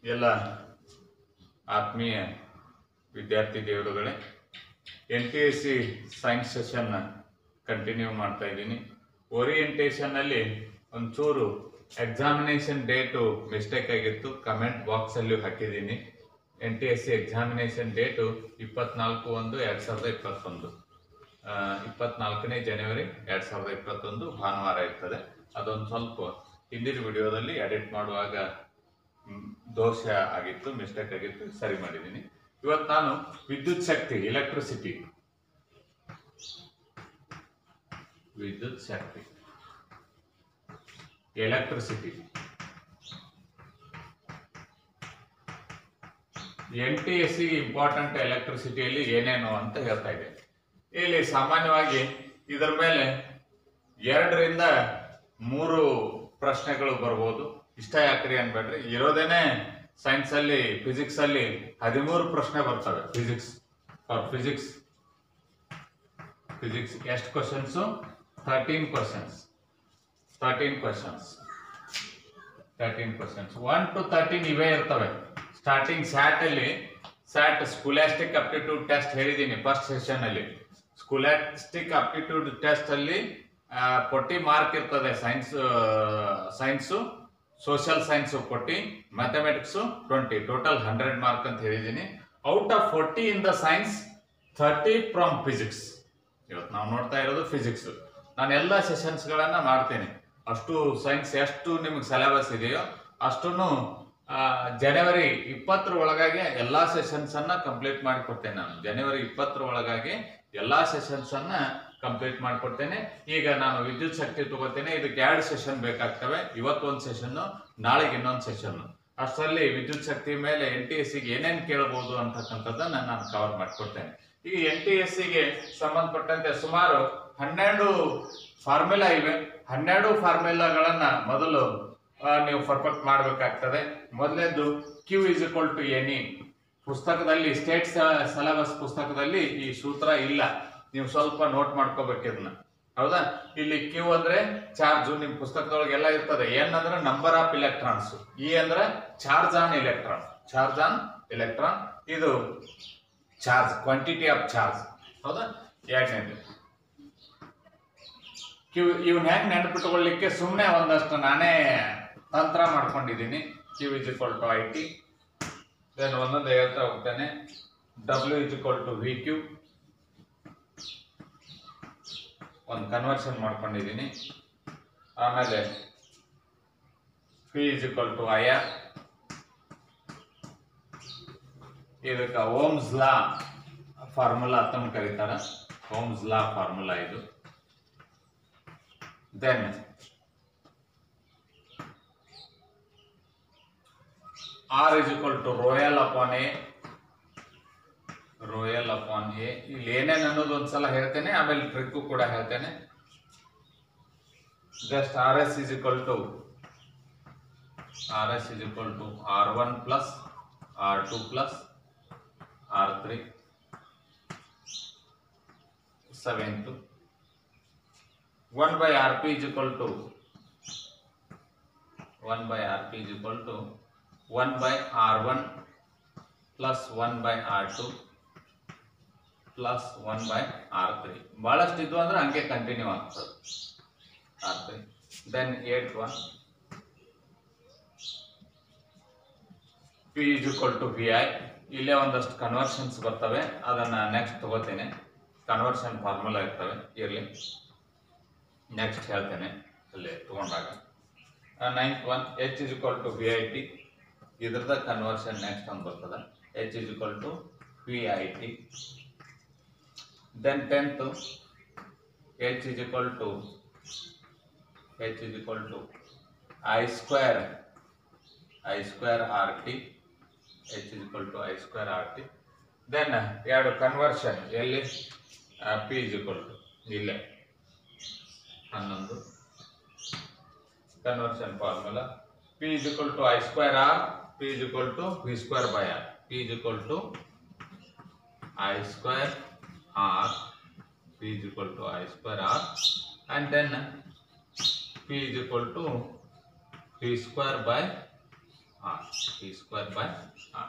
ಎಲ್ಲ ಆತ್ಮೀಯ ವಿದ್ಯಾರ್ಥಿ ದೇವರುಗಳೇ, NTSC ಸೈನ್ಸ್ ಸೆಷನ್ನ ಕಂಟಿನ್ಯೂ ಮಾಡ್ತಾ ಇದ್ದೀನಿ. ಓರಿಯೆಂಟೇಷನ್ನಲ್ಲಿ ಒಂಚೂರು ಎಕ್ಸಾಮಿನೇಷನ್ ಡೇಟು ಮಿಸ್ಟೇಕ್ ಆಗಿತ್ತು, ಕಮೆಂಟ್ ಬಾಕ್ಸಲ್ಲೂ ಹಾಕಿದ್ದೀನಿ. NTSC ಎಕ್ಸಾಮಿನೇಷನ್ ಡೇಟು 24/1/2021, 24ನೇ ಜನವರಿ 2021 ಭಾನುವಾರ ಇರ್ತದೆ. ಅದೊಂದು ಸ್ವಲ್ಪ ಹಿಂದಿನ ವಿಡಿಯೋದಲ್ಲಿ ಎಡಿಟ್ ಮಾಡುವಾಗ ದೋಷ ಆಗಿತ್ತು, ಮಿಸ್ಟೇಕ್ ಆಗಿತ್ತು, ಸರಿ ಮಾಡಿದ್ದೀನಿ. ಇವತ್ತು ನಾನು ವಿದ್ಯುತ್ ಶಕ್ತಿ, ಎಲೆಕ್ಟ್ರಿಸಿಟಿ NTSC ಇಂಪಾರ್ಟೆಂಟ್ ಎಲೆಕ್ಟ್ರಿಸಿಟಿಯಲ್ಲಿ ಏನೇನು ಅಂತ ಹೇಳ್ತಾ ಇದೆ. ಇಲ್ಲಿ ಸಾಮಾನ್ಯವಾಗಿ ಇದರ ಮೇಲೆ 2 ರಿಂದ 3 ಪ್ರಶ್ನೆಗಳು ಬರ್ಬೋದು. ಇಷ್ಟ ಯಾಕ್ರಿ ಅನ್ಬೇಡ್ರಿ, ಇರೋದೇನೆ ಸೈನ್ಸ್ ಅಲ್ಲಿ, ಫಿಸಿಕ್ಸ್ ಅಲ್ಲಿ 13 ಪ್ರಶ್ನೆ ಬರ್ತವೆ. ಫಿಸಿಕ್ಸ್ ಎಷ್ಟು ಕ್ವಶನ್ಸ್? 13 ಕ್ವಶನ್ಸ್. 1 to 13 ಇವೇ ಇರ್ತವೆ. Starting sat scholastic aptitude test ಹೇಳಿದ್ದೀನಿ ಫಸ್ಟ್ ಸೆಷನ್ ಅಲ್ಲಿ. ಸ್ಕೂಲಾಸ್ಟಿಕ್ ಅಪ್ಟಿಟ್ಯೂಡ್ ಟೆಸ್ಟ್ ಅಲ್ಲಿ 40 ಮಾರ್ಕ್ ಇರ್ತದೆ. Science, social science 40, mathematics 20, total 100 mark ಅಂತ ಹೇಳಿದ್ದೀನಿ. Out of 40 in the science, 30 from physics. ಇವತ್ತು ನಾವು ನೋಡ್ತಾ ಇರೋದು ಫಿಸಿಕ್ಸ್. ನಾನು ಎಲ್ಲ ಸೆಷನ್ಸ್ಗಳನ್ನ ಮಾಡ್ತೀನಿ. ಅಷ್ಟು ಸೈನ್ಸ್ ಎಷ್ಟು ನಿಮಗೆ ಸಿಲೆಬಸ್ ಇದೆಯೋ ಅಷ್ಟನ್ನು ಜನವರಿ 20 ಒಳಗಾಗಿ ಎಲ್ಲಾ ಸೆಷನ್ಸ್ ಅನ್ನ ಕಂಪ್ಲೀಟ್ ಮಾಡಿಕೊಡ್ತೇನೆ. ನಾನು ಜನವರಿ 20 ಒಳಗಾಗಿ ಎಲ್ಲಾ ಸೆಷನ್ಸ್ ಅನ್ನ ಕಂಪ್ಲೀಟ್ ಮಾಡಿಕೊಡ್ತೇನೆ. ಈಗ ನಾನು ವಿದ್ಯುತ್ ಶಕ್ತಿ ತಗೋತೇನೆ. ಇದಕ್ಕೆ 2 ಸೆಷನ್ ಬೇಕಾಗ್ತವೆ. ಇವತ್ತೊಂದು ಸೆಷನ್, ನಾಳೆಗೆ ಇನ್ನೊಂದು ಸೆಷನ್. ಅಷ್ಟರಲ್ಲಿ ವಿದ್ಯುತ್ ಶಕ್ತಿ ಮೇಲೆ NTSCಗೆ ಏನೇನು ಕೇಳಬಹುದು ಅಂತಕ್ಕಂಥದ್ದನ್ನ ನಾನು ಕವರ್ ಮಾಡಿಕೊಡ್ತೇನೆ. ಈಗ NTSCಗೆ ಸಂಬಂಧಪಟ್ಟಂತೆ ಸುಮಾರು 12 ಫಾರ್ಮುಲಾ ಇವೆ. 12 ಫಾರ್ಮುಲಾಗಳನ್ನ ಮೊದಲು ನೀವು ಪರ್ಫೆಕ್ಟ್ ಮಾಡಬೇಕಾಗ್ತದೆ. ಮೊದಲನೇದು Q = NE. ಪುಸ್ತಕದಲ್ಲಿ, ಸ್ಟೇಟ್ ಸಿಲೆಬಸ್ ಪುಸ್ತಕದಲ್ಲಿ ಈ ಸೂತ್ರ ಇಲ್ಲ, ನೀವು ಸ್ವಲ್ಪ ನೋಟ್ ಮಾಡ್ಕೋಬೇಕಿದ್ನ. ಹೌದಾ? ಇಲ್ಲಿ Q ಅಂದ್ರೆ ಚಾರ್ಜ್, ನಿಮ್ ಪುಸ್ತಕದೊಳಗೆ ಎಲ್ಲ ಇರ್ತದೆ. N ಅಂದ್ರೆ ನಂಬರ್ ಆಫ್ ಇಲೆಕ್ಟ್ರಾನ್ಸ್, E ಅಂದ್ರೆ ಚಾರ್ಜ್ ಆನ್ ಎಲೆಕ್ಟ್ರಾನ್. ಇದು ಚಾರ್ಜ್, ಕ್ವಾಂಟಿಟಿ ಆಫ್ ಚಾರ್ಜ್. ಹೌದಾ? ಎರಡನೇದು ಇವನ್ ಹೆಂಗ್ ನೆನಪಿಟ್ಕೊಳ್ಳಿಕ್ಕೆ ಸುಮ್ಮನೆ ಒಂದಷ್ಟು ನಾನೇ ತಂತ್ರ ಮಾಡ್ಕೊಂಡಿದ್ದೀನಿ. Q = IT. ದೆನ್ ಒಂದೊಂದು ಹೇಳ್ತಾ ಹೋಗ್ತಾನೆ. W = VQ. ಒಂದು ಕನ್ವರ್ಷನ್ ಮಾಡ್ಕೊಂಡಿದ್ದೀನಿ. ಆಮೇಲೆ P = IR. ಇದಕ್ಕೆ ಓಮ್ಸ್ ಲಾ ಫಾರ್ಮುಲಾ ಅಂತ ಕರೀತಾರ. ಓಮ್ಸ್ ಲಾ ಫಾರ್ಮುಲಾ ಇದು. Then R = rho L upon A. ಇಲ್ಲಿ ಏನೇನು ಅನ್ನೋದು ಒಂದ್ಸಲ ಹೇಳ್ತೇನೆ, ಆಮೇಲೆ ಟ್ರಿಕ್ಕು ಕೂಡ ಹೇಳ್ತೇನೆ. Just RS = R1 + R2 + R3 7th. 1/RP = 1/R1 + 1/R2 + 1/R3. ಬಹಳಷ್ಟು ಇದ್ವು ಅಂದ್ರೆ ಹಂಗೆ ಕಂಟಿನ್ಯೂ ಆಗ್ತದೆ. R3. Then 8th one P = VI. ಇಲ್ಲೇ ಒಂದಷ್ಟು ಕನ್ವರ್ಷನ್ಸ್ ಬರ್ತವೆ, ಅದನ್ನ ನೆಕ್ಸ್ಟ್ ತಗೋತೇನೆ. ಕನ್ವರ್ಷನ್ ಫಾರ್ಮುಲಾ ಇರ್ತವೆ, ಇರಲಿ, ನೆಕ್ಸ್ಟ್ ಹೇಳ್ತೇನೆ ಅಲ್ಲೇ ತಗೊಂಡಾಗ. 9th one H = VIT. ಇದ್ರದ ಕನ್ವರ್ಷನ್ ನೆಕ್ಸ್ಟ್ ಒಂದು ಬರ್ತದೆ. H = VIT. Then 10th H = I2RT. H = I2RT. Then 2 conversion ಎಲ್ಲಿ? P ಇಲ್ಲೇ 11 conversion formula. P = I2R, P = V2/R. P = I2R, P = I2R, and then P = V2/R. r p square by r.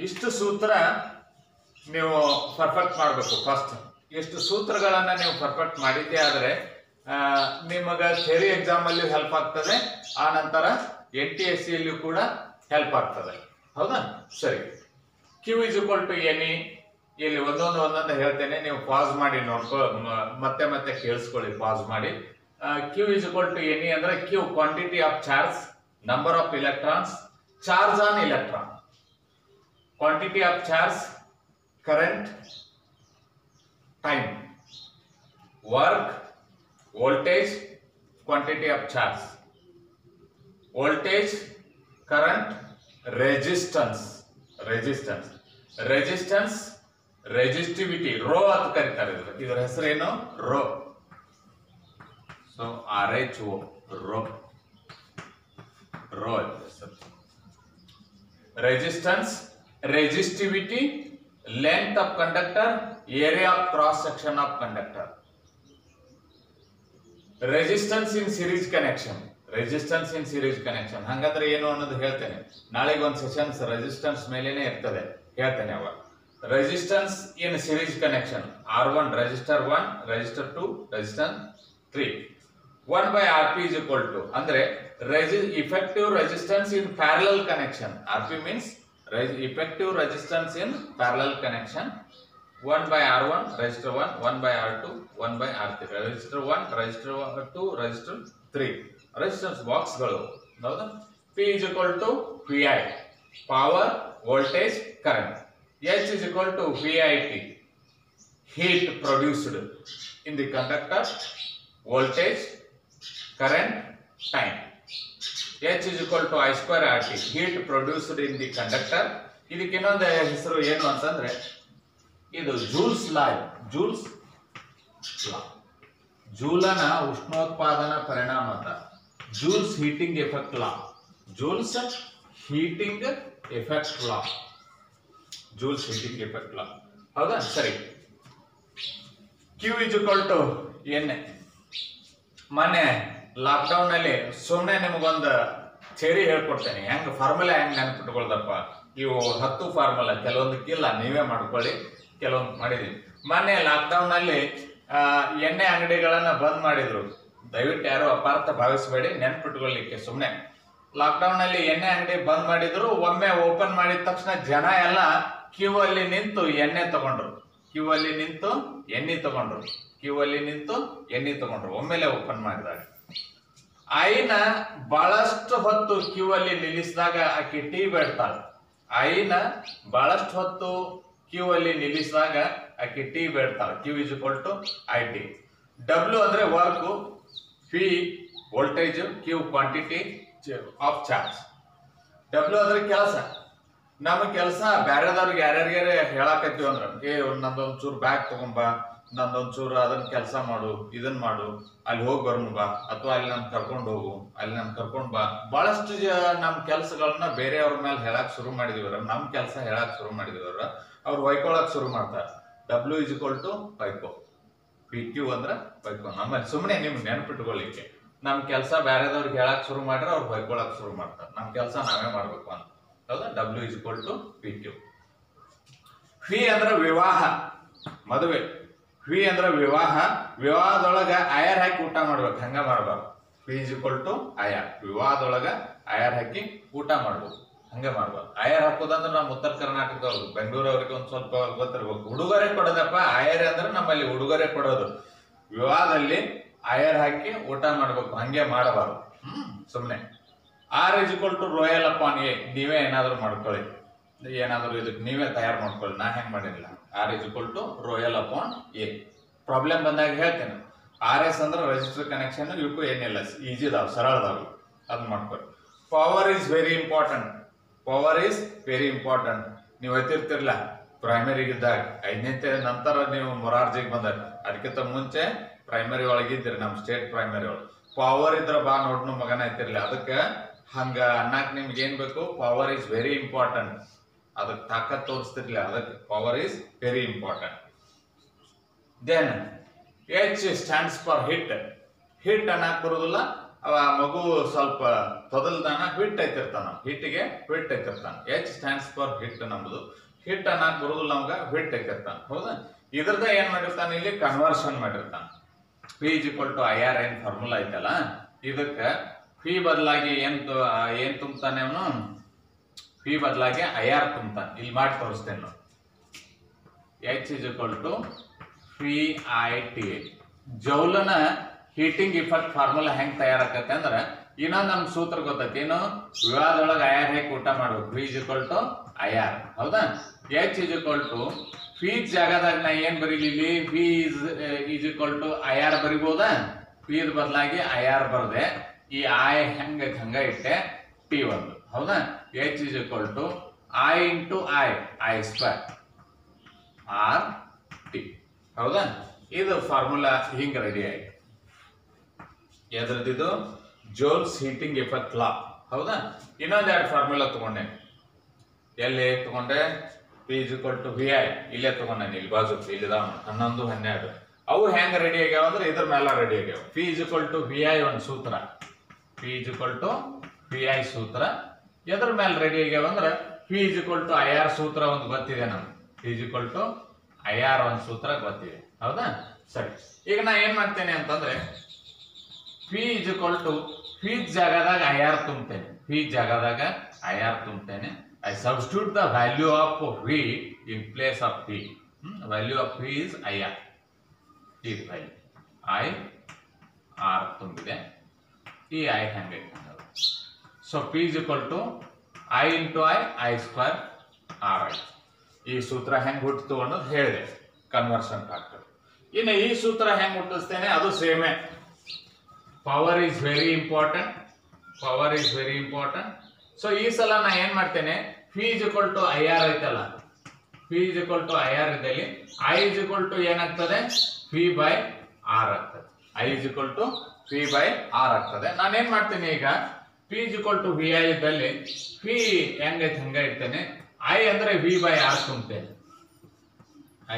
ಇಷ್ಟು ಸೂತ್ರ ನೀವು perfect ಮಾಡಬೇಕು. First ಎಷ್ಟು ಸೂತ್ರಗಳನ್ನ ನೀವು perfect ಮಾಡಿದ್ದೇ ಆದ್ರೆ ನಿಮಗೆ ಥಿಯರಿ ಎಕ್ಸಾಮ್ ಅಲ್ಲಿ ಹೆಲ್ಪ್ ಆಗ್ತದೆ, ಆ ನಂತರ NTSC ಯಲ್ಲಿಯೂ ಕೂಡ ಹೆಲ್ಪ್ ಆಗ್ತದೆ. ಹೌದಾ? ಸರಿ. Q is equal to NE. ಇಲ್ಲಿ ಒಂದೊಂದು ಹೇಳ್ತೇನೆ, ನೀವು ಪಾಸ್ ಮಾಡಿ ನೋಡ್ಕೊ, ಮತ್ತೆ ಕೇಳಿಸ್ಕೊಳ್ಳಿ ಪಾಸ್ ಮಾಡಿ. Q is equal to NE ಅಂದ್ರೆ Q quantity of charge, number of electrons, charge on electron, quantity of charge, current, time, work, voltage, quantity of charge, voltage, current, resistance, resistivity, rho ಅಂತ ಕರೀತಾರೆ. ಇದರ ಹೆಸರೇನು? Rho. So RHO, rho resistance, resistivity, length of conductor, area of cross section of conductor. Resistance in series connection, ಹಂಗಂದ್ರೆ ಏನು ಅನ್ನೋದು ಹೇಳ್ತೇನೆ. ನಾಳೆಗೆ ಒಂದು ಸೆಷನ್ಸ್ ರೆಸಿಸ್ಟೆನ್ಸ್ ಮೇಲೇನೆ ಇರ್ತದೆ, ಹೇಳ್ತೇನೆ ಅವಾಗ. Resistance in series connection, R1 resistor 1, resistor 2, resistor 3, 1 by Rp is equal to, ಅಂದ್ರೆ effective resistance in parallel connection. Rp means effective resistance in parallel connection. 1 by R1 resistor 1, 1 by R2, 1 by R3, resistor 1, resistor 2, resistor 3, resistance box ಗಳು. ಹೌದಾ? P is equal to VI, power, voltage, current. H is equal to VIT, heat produced in the conductor, voltage, current, time. H is equal to I square RT, heat produced in the conductor. ಇದಕ್ಕೆ ಇನ್ನೊಂದು ಹೆಸರು ಏನು ಅಂತಂದ್ರೆ ಇದು Jules ಲಾ. ಜೂಲನ ಉಷ್ಣೋತ್ಪಾದನಾ ಪರಿಣಾಮ ಅಂತ, Jules heating effect law, ಹೌದಾ? ಸರಿ. Q is equal to NA. ಮೊನ್ನೆ ಲಾಕ್ಡೌನ್ ನಲ್ಲಿ ಸುಮ್ಮನೆ ನಿಮಗೊಂದು ಥಿಯರಿ ಹೇಳ್ಕೊಡ್ತೇನೆ, ಹೆಂಗ್ ಫಾರ್ಮುಲಾ ಹೆಂಗ್ ನೆನಪಿಟ್ಕೊಳ್ದಪ್ಪ. ಇವು 10 ಫಾರ್ಮುಲಾ, ಕೆಲವೊಂದಕ್ಕಿಲ್ಲ, ನೀವೇ ಮಾಡ್ಕೊಳ್ಳಿ, ಕೆಲವೊಂದು ಮಾಡಿದೀನಿ. ಮೊನ್ನೆ ಲಾಕ್ಡೌನ್ ನಲ್ಲಿ ಎಣ್ಣೆ ಅಂಗಡಿಗಳನ್ನ ಬಂದ್ ಮಾಡಿದ್ರು. ದಯವಿಟ್ಟು ಯಾರು ಅಪಾರ್ಥ ಭಾವಿಸಬೇಡಿ, ನೆನಪಿಟ್ಕೊಳ್ಳಿಕ್ಕೆ ಸುಮ್ಮನೆ. ಲಾಕ್ಡೌನ್ ನಲ್ಲಿ ಎಣ್ಣೆ ಅಂಗಡಿ ಬಂದ್ ಮಾಡಿದ್ರು. ಒಮ್ಮೆ ಓಪನ್ ಮಾಡಿದ ತಕ್ಷಣ ಜನ ಎಲ್ಲ ಕ್ಯೂ ಅಲ್ಲಿ ನಿಂತು ಎಣ್ಣೆ ತಗೊಂಡ್ರು, ಒಮ್ಮೆಲೆ ಓಪನ್ ಮಾಡಿದಾಗ. ಆಯಿನ ಬಹಳಷ್ಟು ಹೊತ್ತು ಕ್ಯೂ ಅಲ್ಲಿ ನಿಲ್ಲಿಸಿದಾಗ ಆಕೆ ಟೀ ಬೇಡ್ತಾಳೆ. Q is equal to IT. W ಅಂದ್ರೆ work, P voltage, Q quantity of charge. W ಅಂದ್ರೆ ಕೆಲಸ. ನಮ್ಮ ಕೆಲಸ ಬೇರೆದವ್ರಿಗೆ ಯಾರ್ಯಾರಿಗೆ ಹೇಳಾಕತ್ತೀವಿ ಅಂದ್ರೆ, ನಂದೊಂದ್ ಚೂರು ಬ್ಯಾಗ್ ತಗೊಂಬಾ, ನಂದೊಂದ್ ಚೂರು ಅದನ್ನ ಕೆಲಸ ಮಾಡು, ಇದನ್ ಮಾಡು, ಅಲ್ಲಿ ಹೋಗಿ ಬರೋಣ ಬಾ, ಅಥವಾ ಅಲ್ಲಿ ನನ್ ಕರ್ಕೊಂಡು ಹೋಗು, ಅಲ್ಲಿ ನನ್ ಕರ್ಕೊಂಡ್ ಬಾ. ಬಹಳಷ್ಟು ನಮ್ ಕೆಲ್ಸಗಳನ್ನ ಬೇರೆಯವ್ರ ಮೇಲೆ ಹೇಳಕ್ ಶುರು ಮಾಡಿದಿವ್ರ, ನಮ್ ಕೆಲಸ ಹೇಳಕ್ ಶುರು ಮಾಡಿದಿವ್ರ, ಅವ್ರು ಹೊಯ್ಕೊಳಕ್ ಶುರು ಮಾಡ್ತಾರೆ. W is equal to ಹೊಯ್ಕೋ, PQ ಅಂದ್ರೆ ಹೊಯ್ಕೋ. ನಮ್ಮಲ್ಲಿ ಸುಮ್ಮನೆ ನಿಮ್ಗೆ ನೆನಪಿಟ್ಕೊಳ್ಳಿಕ್ಕೆ, ನಮ್ ಕೆಲಸ ಬೇರೆದವ್ರಿಗೆ ಹೇಳಕ್ ಶುರು ಮಾಡ್ರೆ ಅವ್ರು ಹೊಯ್ಕೊಳಕ್ ಶುರು ಮಾಡ್ತಾರೆ, ನಮ್ ಕೆಲಸ ನಾವೇ ಮಾಡ್ಬೇಕು ಅಂತ. ಹೌದಾ? W is equal to PQ. ಫಿ ಅಂದ್ರೆ ವಿವಾಹ, ಮದುವೆ. ಫಿ ಅಂದ್ರೆ ವಿವಾಹದೊಳಗ ಆಯರ್ ಹಾಕಿ ಊಟ ಮಾಡ್ಬೇಕು, ಹಂಗ ಮಾಡ್ಬಾರ್ದು. P is equal to ಆಯರ್, ವಿವಾಹದೊಳಗ ಆಯರ್ ಹಾಕಿ ಊಟ ಮಾಡ್ಬೇಕು, ಹಂಗ ಮಾಡ್ಬಾರ್ದು. ಆಯರ್ ಹಾಕೋದಂದ್ರೆ ನಮ್ಮ ಉತ್ತರ ಕರ್ನಾಟಕದವ್ರು, ಬೆಂಗಳೂರವ್ರಿಗೆ ಒಂದ್ ಸ್ವಲ್ಪ ಗೊತ್ತಿರ್ಬೇಕು. ಉಡುಗೊರೆ ಕೊಡೋದಪ್ಪ, ಆಯರ್ ಅಂದ್ರೆ ನಮ್ಮಲ್ಲಿ ಉಡುಗೊರೆ ಕೊಡೋದು. ವಿವಾಹದಲ್ಲಿ ಆಯರ್ ಹಾಕಿ ಊಟ ಮಾಡ್ಬೇಕು, ಹಂಗೆ ಮಾಡಬಾರ್ದು ಸುಮ್ನೆ. R is equal to royal upon A. ನೀವೇ ಏನಾದ್ರು ಮಾಡ್ಕೊಳ್ಳಿ, ಏನಾದ್ರು ಇದಕ್ಕೆ ನೀವೇ ತಯಾರು ಮಾಡ್ಕೊಳ್ಳಿ, ನಾ ಹೆಂಗ್ ಮಾಡಿಲ್ಲ. R is equal to royal upon A. Problem ಬಂದಾಗ ಹೇಳ್ತೇನೆ. RS ಅಂದ್ರೆ ರೆಜಿಸ್ಟರ್ ಕನೆಕ್ಷನ್, ಇವಕ್ಕೂ ಏನಿಲ್ಲ, ಈಜಿ ಇದಾವ್, ಸರಳದಾವ್, ಅದ್ ಮಾಡ್ಕೊಳ್ಳಿ. Power is very important. ನೀವು ಓದ್ತಿರ್ತಿರ್ಲ ಪ್ರೈಮರಿಗಿದ್ದಾಗ, 5ನೇ ನಂತರ ನೀವು ಮೊರಾರ್ಜಿಗೆ ಬಂದಾಗ, ಅದಕ್ಕಿಂತ ಮುಂಚೆ ಪ್ರೈಮರಿ ಒಳಗಿದ್ದೀರಿ, ನಮ್ಮ ಸ್ಟೇಟ್ ಪ್ರೈಮರಿ ಒಳಗೆ. ಪವರ್ ಇದ್ರ ಬಾ ನೋಡ್ನು ಮಗನ ಐತಿರ್ಲಿ, ಅದಕ್ಕೆ ಹಂಗ ಅನ್ನಕ್ ನಿಮ್ಗೆ ಏನ್ ಬೇಕು? Power is very important. ಅದಕ್ಕೆ ತಾಕತ್ ತೋರಿಸ್ತಿರ್ಲಿ, ಅದಕ್ಕೆ power is very important. Then H stands for heat. Heat ಅನ್ನಕ್ ಬರುದಿಲ್ಲ, ಅವ ಮಗು ಸ್ವಲ್ಪ ತೊದಲ್ದಾನ ಹಿಟ್ ಐತಿರ್ತಾನ, ಹಿಟ್ಟಿಗೆ ಹಿಟ್ ಐತಿರ್ತಾನ. ಎಚ್ ಸ್ಟ್ಯಾಂಡ್ಸ್ ಫಾರ್ ಹಿಟ್ ನಮ್ದು. ಹಿಟ್ ಅನ್ನಕ್ ಬರುದಿಲ್ಲ ನಮ್ಗ, ಹಿಟ್ ಐತಿರ್ತಾನ. ಹೌದಾ? ಇದ್ರದ ಏನ್ ಮಾಡಿರ್ತಾನ, ಇಲ್ಲಿ ಕನ್ವರ್ಷನ್ ಮಾಡಿರ್ತಾನ. P is equal to I R ಏನ್ ಫಾರ್ಮುಲಾ ಐತಲ್ಲ, ಇದಕ್ಕ ಪಿ ಬದಲಾಗಿ ಏನ್ ತುಂಬ್ತಾನೆ ಅವನು, ಪಿ ಬದಲಾಗಿ ಐ ಆರ್ ತುಂಬ್ತಾನೆ. ಇಲ್ಲಿ ಮಾಡಿ ತೋರಿಸ್ತೇನೆ ನಾವು. H is equal to P I T. ಜೌಲನ ಹೀಟಿಂಗ್ ಇಫೆಕ್ಟ್ ಫಾರ್ಮುಲಾ ಹೆಂಗ್ ತಯಾರಾಕತ್ತೆ ಅಂದ್ರೆ, ಇನ್ನೊಂದು ನಮ್ಗೆ ಸೂತ್ರ ಗೊತ್ತೈತಿ. ಏನು ವಿವಾದೊಳಗೆ ಐ ಆರ್ ಹೇಗೆ ಊಟ ಮಾಡ್ಬೇಕು, P is equal to I R. ಹೌದಾ? H is equal to P ಜಾಗದಾಗ ನಾ ಏನ್ ಬರೀಲಿ, P is equal to I R ಬರಿಬೋದಾ? ಪಿ ಬದಲಾಗಿ ಐ ಆರ್ ಬರ್ದೆ, ಈ ಐ ಹೆಂಗೈತೆ ಹಂಗ ಇಟ್ಟೆ, ಟಿ ಒಂದು. ಹೌದಾ? H is equal to I into I square R T. ಹೌದಾ? ಇದು ಫಾರ್ಮುಲಾ ಹಿಂಗ ರೆಡಿ ಆಯ್ತು. ಎದ್ರದ್ದು ಜೋಲ್ಸ್ ಹೀಟಿಂಗ್ ಎಫೆಕ್ಟ್ ಲಾ. ಹೌದಾ? ಇನ್ನೊಂದೆರಡು ಫಾರ್ಮುಲಾ ತಗೊಂಡೆ. ಎಲ್ಲಿ ತಗೊಂಡೆ? P is equal to V I ಇಲ್ಲೇ ತಗೊಂಡೆ, ಇಲ್ಲಿ ಬಾಜು ಇಲ್ಲಿದಾವ 11, 12. ಅವು ಹೆಂಗ ರೆಡಿ ಆಗ್ಯಾವ ಅಂದ್ರೆ ಇದ್ರ ಮೇಲೆ ರೆಡಿ ಆಗ್ಯಾವ. P is equal to V I ಒಂದು ಸೂತ್ರ, P is equal to V I ಸೂತ್ರ. ಎದ್ರ ಮೇಲೆ ರೆಡಿ ಆಗ್ಯಾವ ಅಂದ್ರೆ P is equal to I R ಸೂತ್ರ ಒಂದು ಗೊತ್ತಿದೆ ನಮ್ಗೆ. P is equal to I R ಒಂದು ಸೂತ್ರ ಗೊತ್ತಿದೆ. ಹೌದಾ? ಸರಿ, ಈಗ ನಾ ಏನ್ ಮಾಡ್ತೇನೆ ಅಂತಂದ್ರೆ, P is equal to P ಜಾಗದಾಗ ಐ ಆರ್ ತುಂಬ್ತೇನೆ, ಪಿ ಜಾಗದಾಗ ಐ ಆರ್ ತುಂಬ್ತೇನೆ. I substitute the value of V in place of P. Value of P is I R. ಈ ವ್ಯಾಲ್ಯೂ ಐ ಆರ್ ತುಂಬಿದೆ, ಈ ಐ ಹೆಂಗೈತೆ. So P is equal to I into I square R I. ಈ ಸೂತ್ರ ಹೆಂಗ್ ಹುಟ್ಟಿತು ಅನ್ನೋದು ಹೇಳಿದೆ, ಕನ್ವರ್ಷನ್ ಫ್ಯಾಕ್ಟರ್. ಇನ್ನು ಈ ಸೂತ್ರ ಹೆಂಗ್ ಹುಟ್ಟಿಸ್ತೇನೆ, ಅದು ಸೇಮೇ. Power is very important, power is very important. So ಈ ಸಲ ನಾ ಏನ್ ಮಾಡ್ತೇನೆ, P is equal to I R ಐತಲ್ಲ, P is equal to I R ಇದ್ದಲ್ಲಿ ಐ ಇಸ್ ಈಕ್ವಲ್ ಟು ಏನಾಗ್ತದೆ, ಪಿ ಬೈ ಆರ್ ಆಗ್ತದೆ. I is equal to P by R ಆಗ್ತದೆ. ನಾನೇನ್ ಮಾಡ್ತೇನೆ ಈಗ, P is equal to V I ಇದ್ದಲ್ಲಿ P ಹೆಂಗೈತೆ ಹಂಗ ಇಡ್ತೇನೆ, ಐ ಅಂದ್ರೆ ವಿ ಬೈ ಆರ್ ತುಂಬ್ತೇನೆ,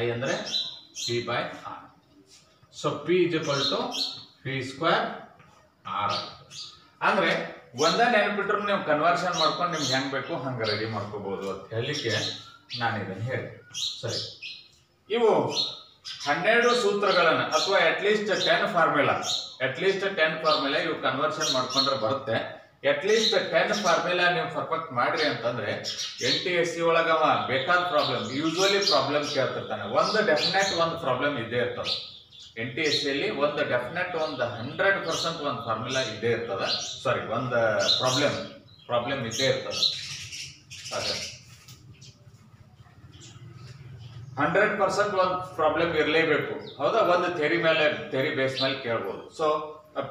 ಐ ಅಂದ್ರೆ P by R. So P is equal to P square R ಅಂದ್ರೆ ಒಂದೇ ನೆನಪಿಟ್ರು ನೀವು ಕನ್ವರ್ಷನ್ ಮಾಡ್ಕೊಂಡು ನಿಮ್ಗೆ ಹೆಂಗ್ ಬೇಕು ಹಂಗ ರೆಡಿ ಮಾಡ್ಕೋಬಹುದು ಅಂತ ಹೇಳಲಿಕ್ಕೆ ನಾನು ಇದನ್ನು ಹೇಳಿ. ಸರಿ, ಇವು 12 ಸೂತ್ರಗಳನ್ನ ಅಥವಾ ಅಟ್ಲೀಸ್ಟ್ 10 ಫಾರ್ಮುಲಾ, ಇವು ಕನ್ವರ್ಷನ್ ಮಾಡ್ಕೊಂಡ್ರೆ ಬರುತ್ತೆ. ಅಟ್ಲೀಸ್ಟ್ 10 ಫಾರ್ಮುಲಾ ನೀವು ಪರ್ಫೆಕ್ಟ್ ಮಾಡ್ರಿ ಅಂತಂದ್ರೆ NTSC ಒಳಗ ಬೇಕಾದ ಪ್ರಾಬ್ಲಮ್, ಯೂಶುವಲಿ ಪ್ರಾಬ್ಲಮ್ ಕೇಳ್ತಿರ್ತಾನೆ. ಒಂದು ಡೆಫಿನೆಟ್ ಒಂದು ಪ್ರಾಬ್ಲಮ್ ಇದ್ದೇ ಇರ್ತದೆ. NTSC ಅಲ್ಲಿ ಒಂದು ಡೆಫಿನೆಟ್ ಒಂದು 100% ಒಂದು ಫಾರ್ಮುಲಾ ಇದ್ದೇ ಇರ್ತದ. ಸಾರಿ, ಒಂದು ಪ್ರಾಬ್ಲಮ್ ಇದ್ದೇ ಇರ್ತದೆ. ಹಾಗೆ 100% ಒಂದು ಪ್ರಾಬ್ಲಮ್ ಇರಲೇಬೇಕು. ಹೌದಾ? ಒಂದು ಥಿಯರಿ ಬೇಸ್ ಮೇಲೆ ಕೇಳ್ಬೋದು. So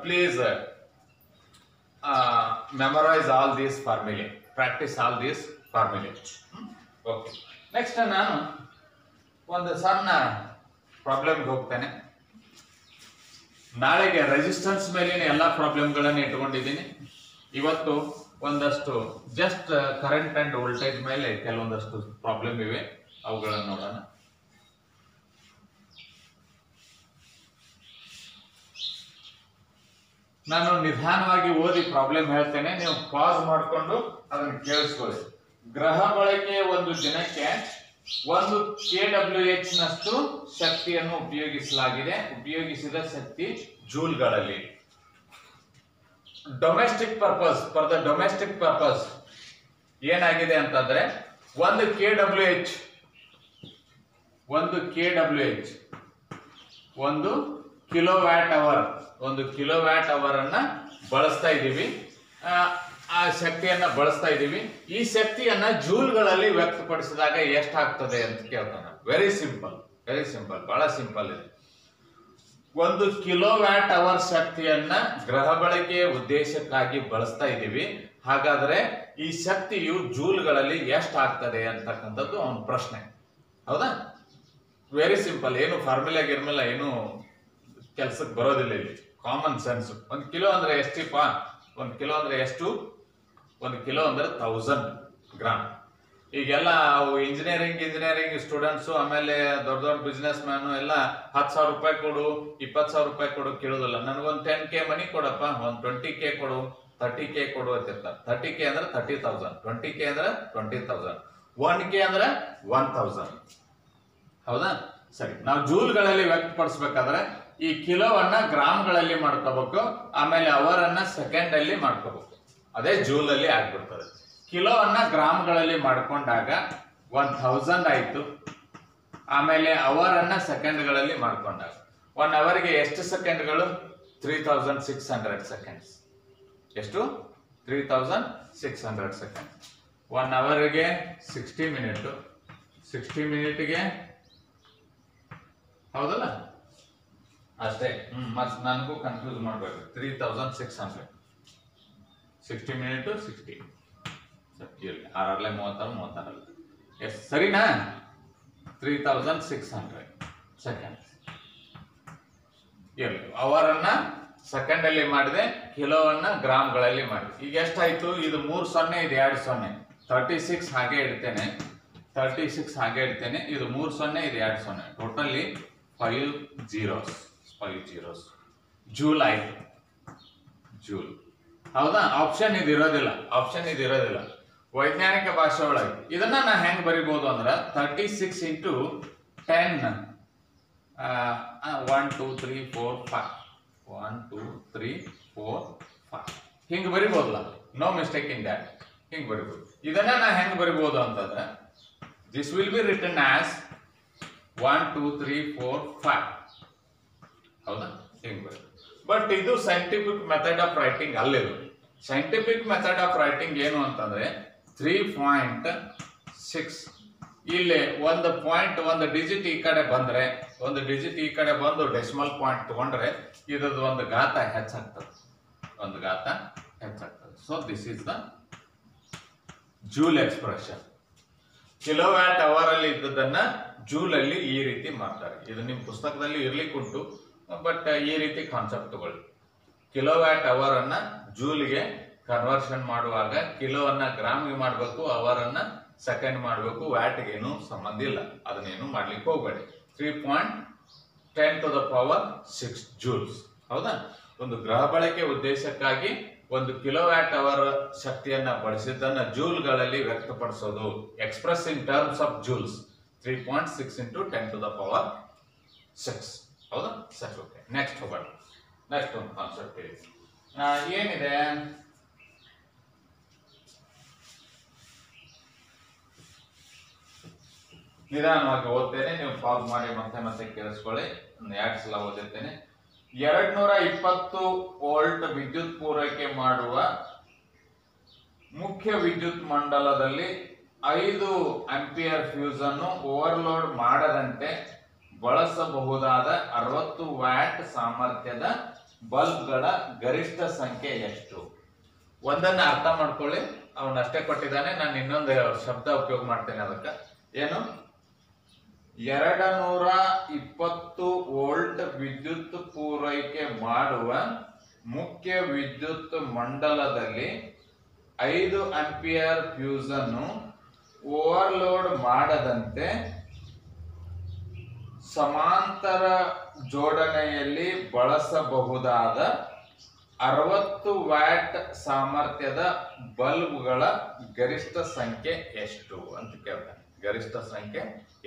please memorise all these ಫಾರ್ಮುಲೆ, practice all these ಫಾರ್ಮುಲೆ. Okay, next ನಾನು ಒಂದು ಸಣ್ಣ ಪ್ರಾಬ್ಲಮ್ಗೆ ಹೋಗ್ತೇನೆ. ನಾಳೆಗೆ ರೆಸಿಸ್ಟೆನ್ಸ್ ಮೇಲಿನ ಎಲ್ಲ ಪ್ರಾಬ್ಲಮ್ಗಳನ್ನು ಇಟ್ಕೊಂಡಿದ್ದೀನಿ. ಇವತ್ತು ಒಂದಷ್ಟು ಜಸ್ಟ್ ಕರೆಂಟ್ ಅಂಡ್ ವೋಲ್ಟೇಜ್ ಮೇಲೆ ಕೆಲವೊಂದಷ್ಟು ಪ್ರಾಬ್ಲಮ್ ಇವೆ, ಅವುಗಳನ್ನು ನೋಡೋಣ. ನಾನು ನಿಧಾನವಾಗಿ ಓದಿ ಪ್ರಾಬ್ಲಮ್ ಹೇಳ್ತೇನೆ, ನೀವು ಪಾಸ್ ಮಾಡಿಕೊಂಡು ಅದನ್ನು ಕೇಳಿಸ್ಕೊಳ್ಳಿ. ಗ್ರಹ ಬಳಕೆ ಒಂದು ದಿನಕ್ಕೆ 1 kWh ನಷ್ಟು ಶಕ್ತಿಯನ್ನು ಉಪಯೋಗಿಸಲಾಗಿದೆ. ಉಪಯೋಗಿಸಿದ ಶಕ್ತಿ ಜೂಲ್ಗಳಲ್ಲಿ. Domestic purpose, for the domestic purpose ಏನಾಗಿದೆ ಅಂತಂದ್ರೆ 1 kWh 1 kilowatt hour, 1 kilowatt hour ಅನ್ನ ಬಳಸ್ತಾ ಇದ್ದೀವಿ. ಆ ಶಕ್ತಿಯನ್ನ ಬಳಸ್ತಾ ಇದ್ದೀವಿ. ಈ ಶಕ್ತಿಯನ್ನ ಜೂಲ್ಗಳಲ್ಲಿ ವ್ಯಕ್ತಪಡಿಸಿದಾಗ ಎಷ್ಟಾಗ್ತದೆ ಅಂತ ಕೇಳ್ತಾನೆ. ವೆರಿ ಸಿಂಪಲ್, ಬಹಳ ಸಿಂಪಲ್ ಇದೆ. 1 ಕಿಲೋವ್ಯಾಟ್ ಅವರ್ ಶಕ್ತಿಯನ್ನ ಗೃಹ ಬಳಕೆಯ ಉದ್ದೇಶಕ್ಕಾಗಿ ಬಳಸ್ತಾ ಇದ್ದೀವಿ. ಹಾಗಾದ್ರೆ ಈ ಶಕ್ತಿಯು ಜೂಲ್ಗಳಲ್ಲಿ ಎಷ್ಟಾಗ್ತದೆ ಅಂತಕ್ಕಂಥದ್ದು ಅವನ ಪ್ರಶ್ನೆ. ಹೌದಾ? ವೆರಿ ಸಿಂಪಲ್, ಏನು ಫಾರ್ಮುಲಾ ಗಿರ್ಮುಲಾ ಏನು ಕೆಲ್ಸಕ್ಕೆ ಬರೋದಿಲ್ಲ ಇಲ್ಲಿ. Common sense. 1 ಕಿಲೋ ಅಂದ್ರೆ ಎಷ್ಟಿಪ್ಪ? 1 ಕಿಲೋ ಅಂದ್ರೆ ಎಷ್ಟು? 1 ಕಿಲೋ ಅಂದ್ರೆ 1000 ಗ್ರಾಮ್. ಈಗೆಲ್ಲ ಇಂಜಿನಿಯರಿಂಗ್ ಸ್ಟೂಡೆಂಟ್ಸು ಆಮೇಲೆ ದೊಡ್ಡ ದೊಡ್ಡ ಬಿಸ್ನೆಸ್ ಮ್ಯಾನು ಎಲ್ಲ 10,000 ರೂಪಾಯಿ ಕೊಡು 20,000 ರೂಪಾಯಿ ಕೊಡು ಕೇಳೋದಿಲ್ಲ. ನನಗೊಂದು 10K ಮನಿ ಕೊಡಪ್ಪ, ಒಂದು 20K ಕೊಡು, 30K ಕೊಡು ಅಂತಿರ್ತಾರೆ. 30K ಅಂದ್ರೆ 30,000, 20K ಅಂದ್ರೆ 20,000, 1K ಅಂದ್ರೆ 1,000. ಹೌದಾ? ಸರಿ, ನಾವು ಜೂಲ್ಗಳಲ್ಲಿ ವ್ಯಕ್ತಪಡಿಸ್ಬೇಕಾದ್ರೆ ಈ ಕಿಲೋವನ್ನ ಗ್ರಾಮ್ಗಳಲ್ಲಿ ಮಾಡ್ಕೋಬೇಕು, ಆಮೇಲೆ ಅವರನ್ನ ಸೆಕೆಂಡ್ ಅಲ್ಲಿ ಮಾಡ್ಕೋಬೇಕು. ಅದೇ ಜೂಲ್ ಅಲ್ಲಿ ಆಗ್ಬಿಡ್ತದೆ. ಕಿಲೋವನ್ನ ಗ್ರಾಮ್ಗಳಲ್ಲಿ ಮಾಡ್ಕೊಂಡಾಗ 1000 ಆಯ್ತು. ಆಮೇಲೆ ಅವರನ್ನ ಸೆಕೆಂಡ್ಗಳಲ್ಲಿ ಮಾಡ್ಕೊಂಡಾಗ 1 ಅವರ್ಗೆ ಎಷ್ಟು ಸೆಕೆಂಡ್ಗಳು? 3600 ಸೆಕೆಂಡ್ಸ್. ಎಷ್ಟು? 3600 ಸೆಕೆಂಡ್. 1 ಅವರ್ಗೆ 60 ಮಿನಿಟ್, 60 ಮಿನಿಟ್ಗೆ ಹೌದಲ್ಲ ಅಷ್ಟೇ. ಮತ್ತೆ ನನಗೂ ಕನ್ಫ್ಯೂಸ್ ಮಾಡ್ಬೇಕು. 3600 60 ಮಿನಿಟ್ 60 6 36 ಎಸ್ ಸರಿನಾ? 3600 ಸೆಕೆಂಡ್. ಇರಲಿ, ಅವರನ್ನ ಸೆಕೆಂಡ್ ಅಲ್ಲಿ ಮಾಡಿದೆ, ಕಿಲೋವನ್ನ ಗ್ರಾಮ್ಗಳಲ್ಲಿ ಮಾಡಿದೆ. ಈಗ ಎಷ್ಟಾಯ್ತು? ಇದು 3 0, ಇದು 2 0. 36 ಹಾಗೆ ಇಡ್ತೇನೆ, 36 ಹಾಗೆ ಇಡ್ತೇನೆ. ಇದು 3 0, ಇದು 2 0. Totally 5 zeros. ಜೂಲ್ ಆಯ್ತು, ಜೂಲ್. ಹೌದಾ? ಆಪ್ಷನ್ ಇದಿರೋದಿಲ್ಲ. ವೈಜ್ಞಾನಿಕ ಭಾಷೆ ಒಳಗೆ ಇದನ್ನ ನಾ ಹೆಂಗ್ ಬರಿಬಹುದು ಅಂದ್ರೆ 36 into 10 1 2 3 4 5 1 2 3 4 5 ಹಿಂಗ್ ಬರಿಬಹುದಲ್ಲ? No mistake in that. ಹಿಂಗ್ ಬರಿಬಹುದು. ಇದನ್ನ ನಾ ಹೆಂಗ್ ಬರಿಬಹುದು ಅಂತಂದ್ರೆ this will be written as 1 2 3 4 5. ಹೌದಾ? ಹಿಂಗ್ ಬರಿ. ಬಟ್ ಇದು ಸೈಂಟಿಫಿಕ್ ಮೆಥಡ್ ಆಫ್ ರೈಟಿಂಗ್ ಅಲ್ಲಿದು. ಸೈಂಟಿಫಿಕ್ ಮೆಥಡ್ ಆಫ್ ರೈಟಿಂಗ್ ಏನು ಅಂತಂದ್ರೆ 3.6. ಇಲ್ಲಿ ಒಂದು ಪಾಯಿಂಟ್, ಒಂದು ಡಿಜಿಟ್ ಈ ಕಡೆ ಬಂದ್ರೆ, ಒಂದು ಡಿಜಿಟ್ ಈ ಕಡೆ ಬಂದು ಡೆಸಿಮಲ್ ಪಾಯಿಂಟ್ ತಗೊಂಡ್ರೆ ಇದ್ರದ್ದು ಒಂದು ಘಾತ ಹೆಚ್ಚಾಗ್ತದೆ. So this is the joule expression. Kilowatt hour ಅಲ್ಲಿ ಇದ್ದದನ್ನ ಜೂಲ್ ಅಲ್ಲಿ ಈ ರೀತಿ ಮಾಡ್ತಾರೆ. ಇದು ನಿಮ್ಮ ಪುಸ್ತಕದಲ್ಲಿ ಇರ್ಲಿಕ್ಕುಂಟು, ಬಟ್ ಈ ರೀತಿ ಕಾನ್ಸೆಪ್ಟ್ ತಗೊಳ್ಳಿ. ಕಿಲೋವ್ಯಾಟ್ ಅವರ್ ಅನ್ನ ಜೂಲ್ಗೆ ಕನ್ವರ್ಷನ್ ಮಾಡುವಾಗ ಕಿಲೋವನ್ನ ಗ್ರಾಮ್ಗೆ ಮಾಡಬೇಕು, ಅವರನ್ನ ಸೆಕೆಂಡ್ ಮಾಡಬೇಕು. ವ್ಯಾಟ್ಗೆ ಏನು ಸಂಬಂಧ ಇಲ್ಲ, ಅದನ್ನೇನು ಮಾಡ್ಲಿಕ್ಕೆ ಹೋಗ್ಬೇಡಿ. 3.10⁶ ಜೂಲ್ಸ್. ಹೌದಾ? ಒಂದು ಗೃಹ ಬಳಕೆ ಉದ್ದೇಶಕ್ಕಾಗಿ 1 ಕಿಲೋವ್ಯಾಟ್ ಅವರ್ ಶಕ್ತಿಯನ್ನ ಬಳಸಿದ್ದನ್ನ ಜೂಲ್ಗಳಲ್ಲಿ ವ್ಯಕ್ತಪಡಿಸೋದು. Express in terms of joules 3.6 into 10⁶. ಹೌದಾ? ಸರಿ, ಓಕೆ. ನೆಕ್ಸ್ಟ್ ಹೋಗೋಣ. ನೆಕ್ಸ್ಟ್ ಒಂದು ಕಾನ್ಸೆಪ್ಟ್ ಇದೆ. ಏನಿದೆ? ನಿಧಾನವಾಗಿ ಓದ್ತೇನೆ, ನೀವು ಪಾಸ್ ಮಾಡಿ ಮತ್ತೆ ಕೇಳಿಸ್ಕೊಳ್ಳಿ. 2 ಸಲ ಓದಿರ್ತೇನೆ. 220 ವೋಲ್ಟ್ ವಿದ್ಯುತ್ ಪೂರೈಕೆ ಮಾಡುವ ಮುಖ್ಯ ವಿದ್ಯುತ್ ಮಂಡಲದಲ್ಲಿ 5 ಆಂಪಿಯರ್ ಫ್ಯೂಸ್ ಅನ್ನು ಓವರ್ಲೋಡ್ ಮಾಡದಂತೆ ಬಳಸಬಹುದಾದ 60 ವ್ಯಾಟ್ ಸಾಮರ್ಥ್ಯದ ಬಲ್ಬ್ಗಳ ಗರಿಷ್ಠ ಸಂಖ್ಯೆ ಎಷ್ಟು? ಒಂದನ್ನ ಅರ್ಥ ಮಾಡ್ಕೊಳ್ಳಿ. ಅವನಷ್ಟೇ ಕೊಟ್ಟಿದ್ದಾನೆ, ನಾನು ಇನ್ನೊಂದು ಶಬ್ದ ಉಪಯೋಗ ಮಾಡ್ತೇನೆ ಅದಕ್ಕೆ. ಏನು? 220 ವೋಲ್ಟ್ ವಿದ್ಯುತ್ ಪೂರೈಕೆ ಮಾಡುವ ಮುಖ್ಯ ವಿದ್ಯುತ್ ಮಂಡಲದಲ್ಲಿ 5 ಆಂಪಿಯರ್ ಫ್ಯೂಸ್ ಅನ್ನು ಓವರ್ಲೋಡ್ ಮಾಡದಂತೆ ಸಮಾಂತರ ಜೋಡಣೆಯಲ್ಲಿ ಬಳಸಬಹುದಾದ 60 ವ್ಯಾಟ್ ಸಾಮರ್ಥ್ಯದ ಬಲ್ಬ್ಗಳ ಗರಿಷ್ಠ ಸಂಖ್ಯೆ ಎಷ್ಟು ಅಂತ ಕೇಳ್ತಾನೆ. ಗರಿಷ್ಠ ಸಂಖ್ಯೆ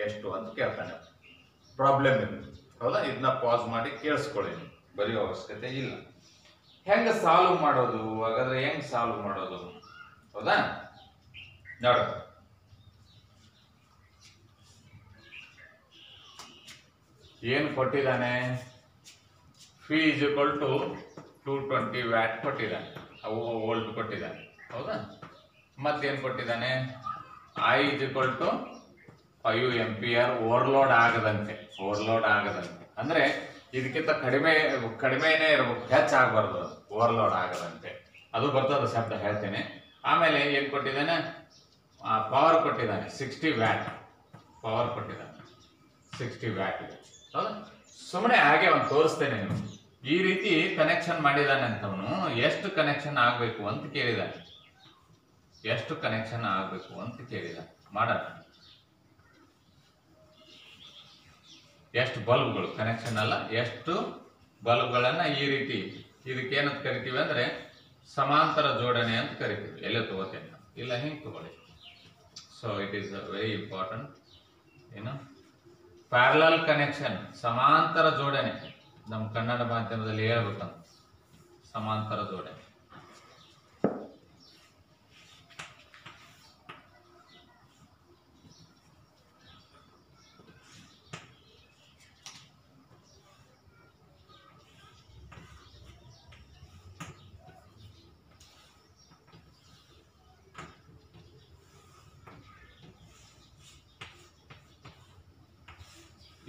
ಎಷ್ಟು ಅಂತ ಕೇಳ್ತಾನೆ. ಪ್ರಾಬ್ಲಮ್ ಇದೆ. ಹೌದಾ? ಇದನ್ನ ಪಾಸ್ ಮಾಡಿ ಕೇಳಿಸ್ಕೊಳ್ಳಿ, ಬರೆಯೋ ಅವಶ್ಯಕತೆ ಇಲ್ಲ. ಹೆಂಗ ಸಾಲ್ವ್ ಮಾಡೋದು? ಹಾಗಾದ್ರೆ ಹೆಂಗ್ ಸಾಲ್ವ್ ಮಾಡೋದು? ಹೌದಾ? ನೋಡ, ಏನು ಕೊಟ್ಟಿದ್ದಾನೆ? ಫಿ = 220 ವ್ಯಾಟ್ ಕೊಟ್ಟಿದ್ದಾನೆ, ಅವು ವೋಲ್ಟ್ ಕೊಟ್ಟಿದ್ದಾನೆ. ಹೌದಾ? ಮತ್ತೇನು ಕೊಟ್ಟಿದ್ದಾನೆ? I = 5 ಆಂಪಿಯರ್ ಓವರ್ಲೋಡ್ ಆಗದಂತೆ. ಅಂದ್ರೆ ಇದಕ್ಕಿಂತ ಕಡಿಮೆನೇ ಇರಬೇಕು, ಹೆಚ್ಚಾಗಬಾರ್ದು. ಓವರ್ಲೋಡ್ ಆಗದಂತೆ ಅದು ಬರ್ತದ ಶಬ್ದ ಹೇಳ್ತೇನೆ. ಆಮೇಲೆ ಏನ್ ಕೊಟ್ಟಿದ್ದಾನೆ? ಪವರ್ ಕೊಟ್ಟಿದ್ದಾನೆ 60 ವ್ಯಾಟ್. ಪವರ್ ಕೊಟ್ಟಿದ್ದಾನೆ 60 ವ್ಯಾಟ್ ಇದೆ. ಹೌದಾ? ಸುಮ್ಮನೆ ಹಾಗೆ ಒಂದು ತೋರಿಸ್ತೇನೆ. ಈ ರೀತಿ ಕನೆಕ್ಷನ್ ಮಾಡಿದಾನೆ ಅಂತವನು ಎಷ್ಟು ಕನೆಕ್ಷನ್ ಆಗ್ಬೇಕು ಅಂತ ಕೇಳಿದಾನೆ. ಎಷ್ಟು ಕನೆಕ್ಷನ್ ಆಗಬೇಕು ಅಂತ ಕೇಳಿದ. ಮಾಡೋಣ. ಎಷ್ಟು ಬಲ್ಬ್ಗಳು ಕನೆಕ್ಷನ್ ಅಲ್ಲ, ಎಷ್ಟು ಬಲ್ಬ್ಗಳನ್ನ ಈ ರೀತಿ ಇದಕ್ಕೆ ಏನಂತ ಕರಿತೀವಿ ಅಂದ್ರೆ ಸಮಾಂತರ ಜೋಡಣೆ ಅಂತ ಕರಿತೀವಿ. ಎಲ್ಲೇ ತಗೋತೇನೆ ಇಲ್ಲ ಹಿಂಗೆ ತಗೊಳ್ಳಿ. So it is very important. ಏನು ಪ್ಯಾರಲಲ್ ಕನೆಕ್ಷನ್, ಸಮಾಂತರ ಜೋಡಣೆ. ನಮ್ಮ ಕನ್ನಡ ಮಾಧ್ಯಮದಲ್ಲಿ ಹೇಳ್ಬೇಕಂತ ಸಮಾಂತರ ಜೋಡಣೆ.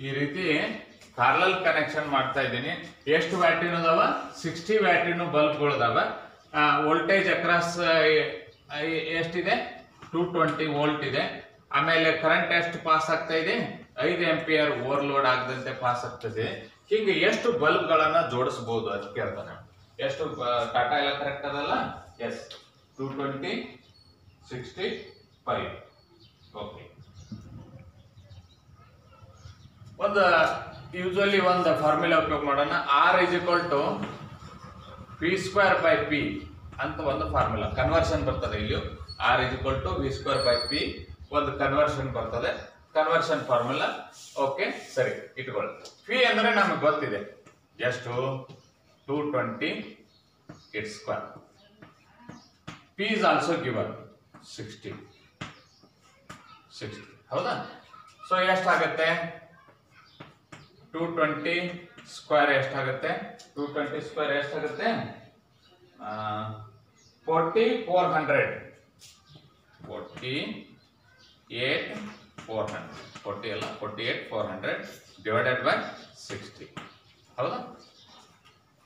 ಈ ರೀತಿ ಪ್ಯಾರಲಲ್ ಕನೆಕ್ಷನ್ ಮಾಡ್ತಾ ಇದ್ದೀನಿ. ಎಷ್ಟು ವ್ಯಾಟಿನ ಅದಾವ? 60 ವ್ಯಾಟಿನ ಬಲ್ಬ್ಗಳದಾವ. ವೋಲ್ಟೇಜ್ ಅಕ್ರಾಸ್ ಎಷ್ಟಿದೆ? 220 ವೋಲ್ಟ್ ಇದೆ. ಆಮೇಲೆ ಕರೆಂಟ್ ಎಷ್ಟು ಪಾಸ್ ಆಗ್ತಾ ಇದೆ? 5 ಆಂಪಿಯರ್ ಓವರ್ಲೋಡ್ ಆಗದಂತೆ ಪಾಸ್ ಆಗ್ತದೆ. ಹೀಗೆ ಎಷ್ಟು ಬಲ್ಬ್ಗಳನ್ನ ಜೋಡಿಸಬಹುದು ಅಂತ ಕೇಳ್ತಾನೆ. ಎಷ್ಟು ಟಾಟಾ ಎಲ್ಲ ಕರೆಕ್ಟ್ ಅದಲ್ಲ? ಎಸ್, 220 65. ಓಕೆ. ಒಂದು ಯೂಶಲಿ ಒಂದು ಫಾರ್ಮುಲಾ ಉಪಯೋಗ ಮಾಡೋಣ. R = P² P ಅಂತ ಒಂದು ಫಾರ್ಮುಲಾ ಕನ್ವರ್ಷನ್ ಬರ್ತದೆ. ಇಲ್ಲಿ R = V² P ಒಂದು ಕನ್ವರ್ಷನ್ ಬರ್ತದೆ. Conversion formula. ಓಕೆ, ಸರಿ ಇಟ್ಕೊಳ್ಳಿ. P ಅಂದ್ರೆ ನಮಗೆ ಗೊತ್ತಿದೆ ಎಷ್ಟು? 220 its square. P is also given 60. ಹೌದಾ? ಸೊ ಎಷ್ಟಾಗತ್ತೆ? 220 ಸ್ಕ್ವೇರ್ ಎಷ್ಟಾಗುತ್ತೆ? 220 ಸ್ಕ್ವೇರ್ ಎಷ್ಟಾಗುತ್ತೆ? 48,400. 48,400 ಡಿವೈಡೆಡ್ ಬೈ 60. ಹೌದಾ?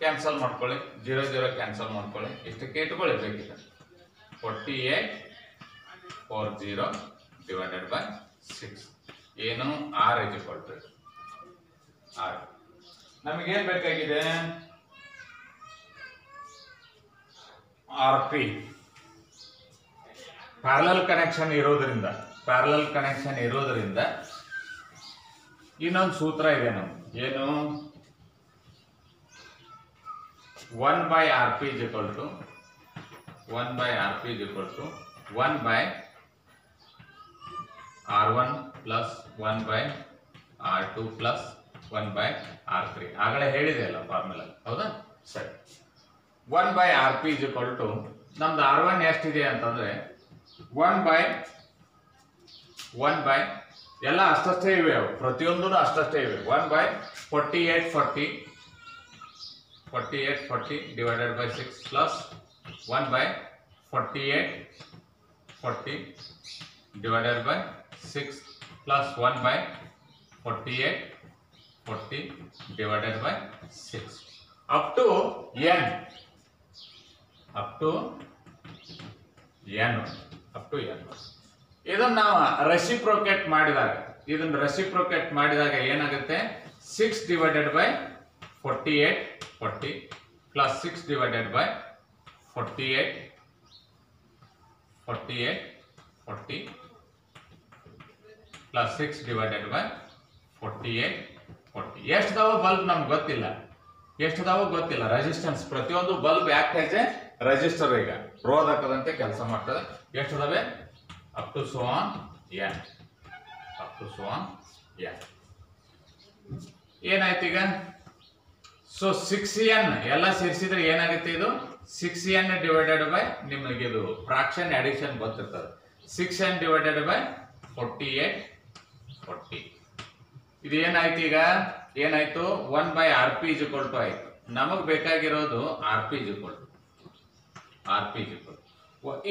ಕ್ಯಾನ್ಸಲ್ ಮಾಡ್ಕೊಳ್ಳಿ. 0 ಕ್ಯಾನ್ಸಲ್ ಮಾಡ್ಕೊಳ್ಳಿ. ಇಷ್ಟಕ್ಕೆ ಇಟ್ಕೊಳ್ಳಿ ಬೇಕಿದೆ. 4840 ಡಿವೈಡೆಡ್ ಬೈ 6. ಏನು? R = ನಮಗೇನ್ ಬೇಕಾಗಿದೆ? RP. ಪ್ಯಾರಲಲ್ ಕನೆಕ್ಷನ್ ಇರೋದ್ರಿಂದ ಇನ್ನೊಂದು ಸೂತ್ರ ಇದೆ ನಮ್ಗೆ. ಏನು? 1/RP = 1/R1 plus 1/R2 plus 1/R3. ಆಗಲೇ ಹೇಳಿದೆ ಅಲ್ಲ ಫಾರ್ಮುಲಾ. ಹೌದಾ? ಸರಿ. 1/RP = ನಮ್ದು R1 ಎಷ್ಟಿದೆ ಅಂತಂದ್ರೆ 1/1 ಎಲ್ಲ ಅಷ್ಟೇ ಇವೆ. ಪ್ರತಿಯೊಂದು ಅಷ್ಟೇ ಇವೆ. 1/4840 divided by 6 plus 1/4840 divided by 6 plus 1/4840 divided by 6 up to n. ಇದನ್ನ ನಾವು ರೆಸಿಪ್ರೋಕೇಟ್ ಮಾಡಿದಾಗ ಏನಾಗುತ್ತೆ? 6 divided by 4840 plus 6 divided by 4840 plus 6 divided by 4840. ಎಷ್ಟದಾವ ಬಲ್ಬ್ ನಮ್ಗೆ ಗೊತ್ತಿಲ್ಲ. ರೆಸಿಸ್ಟೆನ್ಸ್ ಪ್ರತಿಯೊಂದು ಬಲ್ಬ್ ಯಾಕೆ ರೆಸಿಸ್ಟರ್ ಈಗ ರೋಧಕದಂತೆ ಕೆಲಸ ಮಾಡ್ತದೆ. ಎಷ್ಟದಾವೆ? Up to so on n. ಏನಾಯ್ತು ಈಗ? ಸೊ 6n ಎಲ್ಲ ಸೇರಿಸಿದ್ರೆ ಏನಾಗುತ್ತೆ? ಇದು 6n ಡಿವೈಡೆಡ್ ಬೈ ನಿಮಗೆ ಇದು ಫ್ರಾಕ್ಷನ್ ಅಡಿಷನ್ ಗೊತ್ತಿರ್ತದೆ. 6n divided by 4840. ಇದು ಏನಾಯ್ತು ಈಗ? ಏನಾಯ್ತು? 1/RP = ಆಯ್ತು. ನಮಗ್ ಬೇಕಾಗಿರೋದು RP =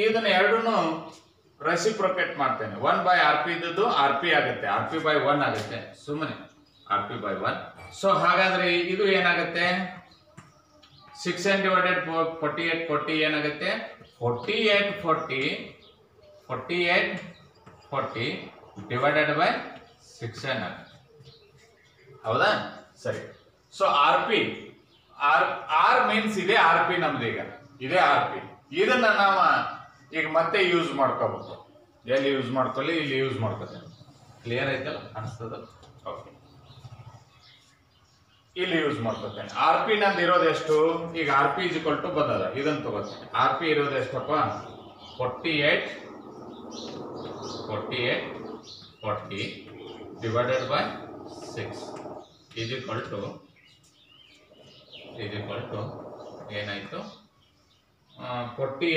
ಇದನ್ನ ಎರಡನ್ನು ರೆಸಿಪ್ರೋಕೇಟ್ ಮಾಡ್ತೇನೆ. 1/RP ಇದ್ದದ್ದು RP ಆಗುತ್ತೆ. RP/1 ಆಗುತ್ತೆ. ಸುಮ್ಮನೆ RP/1. ಸೊ ಹಾಗಾದ್ರೆ ಇದು ಏನಾಗುತ್ತೆ? 6n ಡಿವೈಡೆಡ್ 4840 ಏನಾಗುತ್ತೆ? 4840 ಡಿವೈಡೆಡ್ ಬೈ 6n ಆಗುತ್ತೆ. ಹೌದಾ? ಸರಿ. ಸೊ RP R ಮೀನ್ಸ್ ಇದೆ RP ನಮ್ದು. ಈಗ ಇದೆ RP. ಇದನ್ನ ನಾವು ಈಗ ಮತ್ತೆ ಯೂಸ್ ಮಾಡ್ಕೋಬೇಕು. ಎಲ್ಲಿ ಯೂಸ್ ಮಾಡ್ಕೊಳ್ಳಿ, ಇಲ್ಲಿ ಯೂಸ್ ಮಾಡ್ಕೋತೇನೆ. ಕ್ಲಿಯರ್ ಐತಲ್ಲ, ಅನಿಸ್ತದ? ಓಕೆ, ಇಲ್ಲಿ ಯೂಸ್ ಮಾಡ್ಕೋತೇನೆ. ಆರ್ ಪಿ ನಂದು ಇರೋದು ಎಷ್ಟು? ಈಗ R P is equal to ಬಂದದ, ಇದನ್ನು ತಗೋತೇನೆ. ಆರ್ ಪಿ ಇರೋದು ಎಷ್ಟಪ್ಪ? 40 divided by 6 is equal to ಏನಾಯ್ತು? 40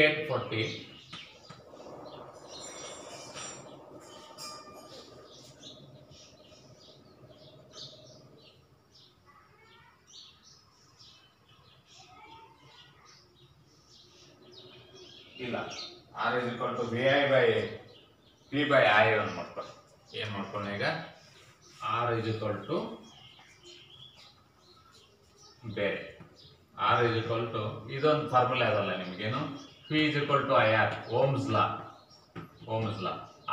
ಇಲ್ಲ, R is equal to V I by P by I ಅನ್ನು ಮಾಡ್ಕೊಳ್ಳಿ. ಏನು ಮಾಡ್ಕೊಳ್ಳಿ ಈಗ? ಆರ್ ಇಸ್ ಈಕ್ವಲ್ ಟು ಬೇರೆ, ಆರ್ ಇಸ್ ಈಕ್ವಲ್ ಟು ಇದೊಂದು ಫಾರ್ಮುಲಾ ಅದಲ್ಲ ನಿಮಗೇನು? P is equal to I R, Ohm's law.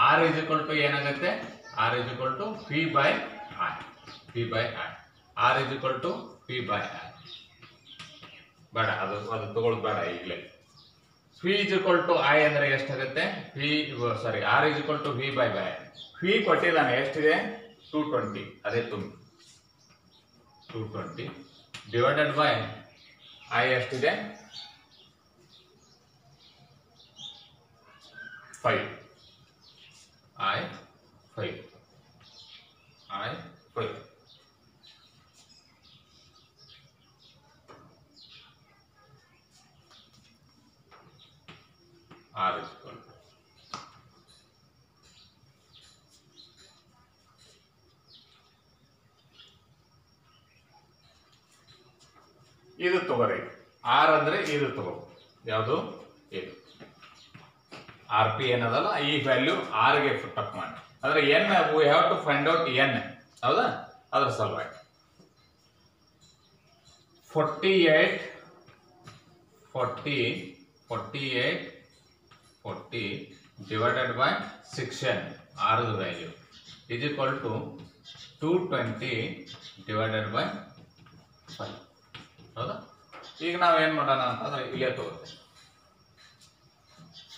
R is equal to ಏನಾಗುತ್ತೆ? R is equal to P by I. R is equal to P by I. ಬೇಡ, ಅದು ತಗೊಳ್ಳೋದು ಬೇಡ ಈಗಲೇ. P is equal to I ಅಂದರೆ ಎಷ್ಟಾಗುತ್ತೆ? R is equal to V by I. P ಕೊಟ್ಟಿದ್ದಾನೆ, ಎಷ್ಟಿದೆ? 220. ಅದೇ ತುಂಬಿ 220 ಡಿವೈಡೆಡ್ ಬೈ ಐ ಎಷ್ಟಿದೆ? 5. I 5. R is equal to ಇದು ತಗೋರಿ. ಆರ್ ಅಂದ್ರೆ ಇದು ತಗೋ. ಯಾವುದು? ಇದು ಆರ್ ಪಿ ಏನದಲ್ಲ, ಈ ವ್ಯಾಲ್ಯೂ ಆರ್ ಗೆ ಟಪ್ ಮಾಡಿ. ಅಂದ್ರೆ N we have to find out N, ಹೌದಾ? ಅದ್ರ ಸಲುವಾಗಿ 40 divided by 6n, r value is equal to 220 divided by 5. ಹೌದಾ? ಈಗ ನಾವೇನ್ ಮಾಡೋಣ ಅಂತಂದ್ರೆ ಇಲ್ಲೇ ತಗೋತೀವಿ.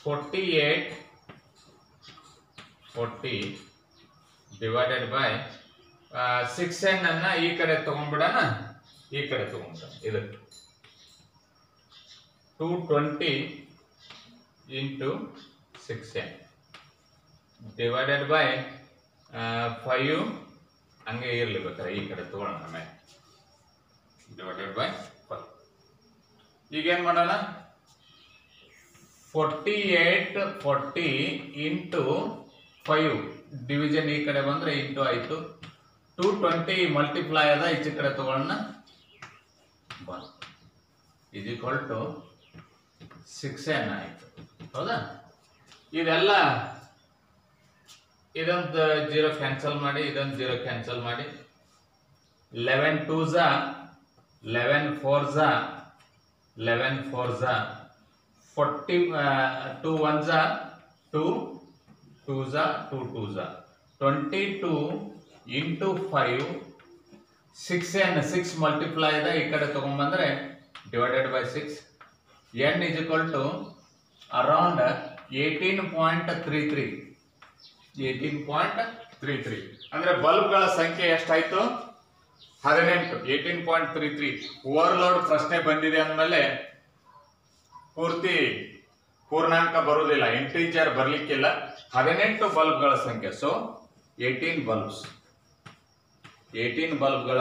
40 divided by 6n ಅನ್ನ ಈ ಕಡೆ ತಗೊಂಡ್ಬಿಡೋಣ, ಈ ಕಡೆ ತಗೊಂಡ್ಬಿಡೋಣ. ಇದಕ್ಕೆ 220 into 6n divided by 5 ಹಂಗೆ ಇರಲಿ, ಬೇಕಾದ್ರೆ ಈ ಕಡೆ ತಗೊಳ್ಳೋಣ. ಆಮೇಲೆ divided by 5. ಈಗ ಏನ್ ಮಾಡೋಣ? 40 into 5 ಡಿವಿಷನ್ ಈ ಕಡೆ ಬಂದ್ರೆ ಇಂಟು ಆಯ್ತು. 220 ಮಲ್ಟಿಪ್ಲೈ ಅದ ಈಚೆ ಕಡೆ ತಗೊಳ್ಳೋಣ, 1 is equal to 6n ಆಯ್ತು. ಹೌದಾ? ಇದೆಲ್ಲ ಇದೊಂದು 0 ಕ್ಯಾನ್ಸಲ್ ಮಾಡಿ, ಇದೊಂದು 0 ಕ್ಯಾನ್ಸಲ್ ಮಾಡಿ. 11 2s 11 4s 40 2 1s 2 2s 2 2s 22 into 5 6n 6 multiply ಇದೆ ಈ ಕಡೆ ತಗೊಂಡ್ಬಂದ್ರೆ divided by 6. n is equal to around 18.33 ಅಂದ್ರೆ ಬಲ್ಬ್ಗಳ ಸಂಖ್ಯೆ ಎಷ್ಟಾಯ್ತು? 18. 18.33. ಓವರ್ಲೋಡ್ ಪ್ರಶ್ನೆ ಬಂದಿದೆ ಅಂದಮೇಲೆ ಪೂರ್ಣಾಂಕ ಬರುವುದಿಲ್ಲ, ಇಂಟೀಜರ್ ಬರ್ಲಿಕ್ಕಿಲ್ಲ. 18 ಬಲ್ಬ್ಗಳ ಸಂಖ್ಯೆ. So 18 bulbs 18 ಬಲ್ಬ್ಗಳ